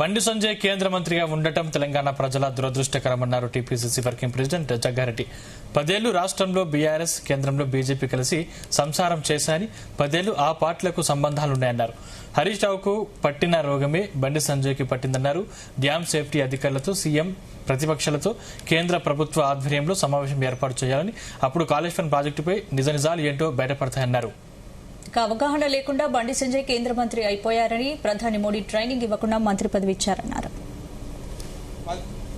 బండి సంజయ్ కేంద్ర మంత్రిగా ఉండటం తెలంగాణ ప్రజల దురదృష్టకరమన్నారు టీపీసీసీ వర్కింగ్ ప్రెసిడెంట్ జగ్గారెడ్డి. 10 ఏళ్లు రాష్ట్రంలో బీఆర్ఎస్, కేంద్రంలో బీజేపీ కలిసి సంసారం చేశాయని, 10 ఏళ్లు ఆ పార్టీలకు సంబంధాలున్నాయన్నారు. హరీష్ రావుకు పట్టిన రోగమే బండి సంజయ్కి పట్టిందన్నారు. డ్యామ్ సేఫ్టీ అధికారులతో సీఎం, ప్రతిపక్షాలతో కేంద్ర ప్రభుత్వ ఆధ్వర్యంలో సమావేశం ఏర్పాటు చేయాలని, అప్పుడు కాళేశ్వరం ప్రాజెక్టుపై నిజాలు ఏంటో బయటపడతాయన్నారు. అవగాహన లేకుండా బండి సంజయ్ కేంద్ర మంత్రి అయిపోయారని, ప్రధాని మోడీ ట్రైనింగ్ ఇవ్వకుండా మంత్రి పదవి ఇచ్చారన్నారు.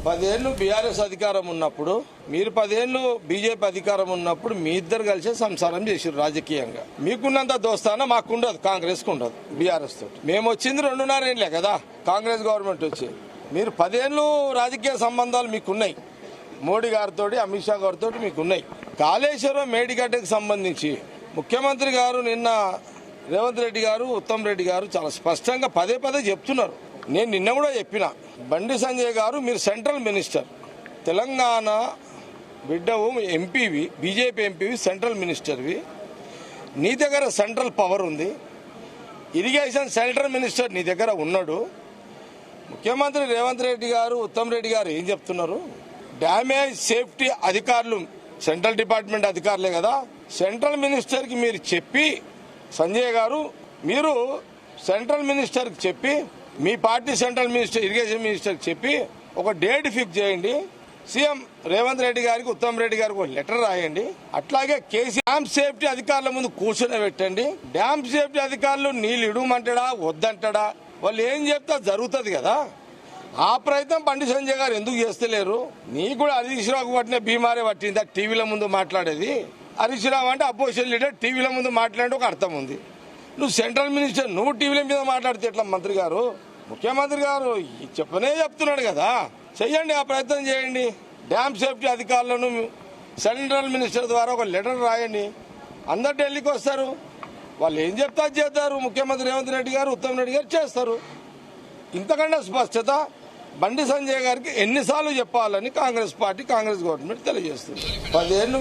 10 ఏళ్లు బీఆర్ఎస్ అధికారం ఉన్నప్పుడు, మీరు 10 ఏళ్లు బీజేపీ అధికారం ఉన్నప్పుడు మీ ఇద్దరు కలిసి సంసారం చేసారు. రాజకీయంగా మీకున్నంత దోస్తాన మాకుండదు, కాంగ్రెస్ కు ఉండదు. బీఆర్ఎస్ తోటి మేము వచ్చింది 2.5 ఏళ్లే కదా కాంగ్రెస్ గవర్నమెంట్ వచ్చి. మీరు 10 ఏళ్లు రాజకీయ సంబంధాలు మీకున్నాయి, మోడీ గారితో, అమిత్ షా గారితో మీకున్నాయి. కాళేశ్వరం మేడిగడ్డకు సంబంధించి ముఖ్యమంత్రి గారు నిన్న రేవంత్ రెడ్డి గారు, ఉత్తమ్ రెడ్డి గారు చాలా స్పష్టంగా పదే చెప్తున్నారు. నేను నిన్న కూడా చెప్పిన, బండి సంజయ్ గారు మీరు central minister, Telangana బిడ్డవు, ఎంపీవి, BJP ఎంపీవి, central మినిస్టర్వి, నీ దగ్గర సెంట్రల్ పవర్ ఉంది. ఇరిగేషన్ సెంట్రల్ మినిస్టర్ నీ దగ్గర ఉన్నాడు. ముఖ్యమంత్రి రేవంత్ రెడ్డి గారు, ఉత్తమ్ రెడ్డి గారు ఏం చెప్తున్నారు? డ్యామేజ్ సేఫ్టీ అధికారులు సెంట్రల్ డిపార్ట్మెంట్ అధికారులే కదా. సెంట్రల్ మినిస్టర్ కి మీరు చెప్పి, సంజయ్ గారు మీరు సెంట్రల్ మినిస్టర్ కి చెప్పి, మీ party central minister, irrigation minister కి చెప్పి ఒక డేట్ ఫిక్స్ చేయండి. సీఎం రేవంత్ రెడ్డి గారికి, ఉత్తమ్ రెడ్డి గారికి ఒక లెటర్ రాయండి. అట్లాగే డ్యామ్ సేఫ్టీ అధికారుల ముందు కూర్చొని పెట్టండి. డ్యామ్ సేఫ్టీ అధికారులు నీళ్ళు ఇడమంటాడా వద్దంటాడా, వాళ్ళు ఏం చెప్తా జరుగుతుంది కదా. ఆ ప్రయత్నం బండి సంజయ్ గారు ఎందుకు చేస్తలేరు? నీకు కూడా హరీష్ రావుకు పట్టిన బీమారే పట్టిందా టీవీల ముందు మాట్లాడేది? హరీష్ రావు అంటే అపోజిషన్ లీడర్, టీవీల ముందు మాట్లాడే ఒక అర్థం ఉంది. నువ్వు సెంట్రల్ మినిస్టర్, నువ్వు టీవీల మీద మాట్లాడితే ఎట్లా? మంత్రి గారు, ముఖ్యమంత్రి గారు చెప్తున్నాడు కదా, చెయ్యండి, ఆ ప్రయత్నం చేయండి. డ్యామ్ సేఫ్టీ అధికారులను సెంట్రల్ మినిస్టర్ ద్వారా ఒక లెటర్ రాయండి. అందరు ఢిల్లీకి వస్తారు, వాళ్ళు ఏం చెప్తా చేస్తారు. ముఖ్యమంత్రి రేవంత్ రెడ్డి గారు, ఉత్తమ్ రెడ్డి గారు చేస్తారు. ఇంతకంటే స్పష్టత బండి సంజయ్ గారికి ఎన్నిసార్లు చెప్పాలని కాంగ్రెస్ పార్టీ, కాంగ్రెస్ గవర్నమెంట్ తెలియజేస్తుంది. 10 ఏళ్లు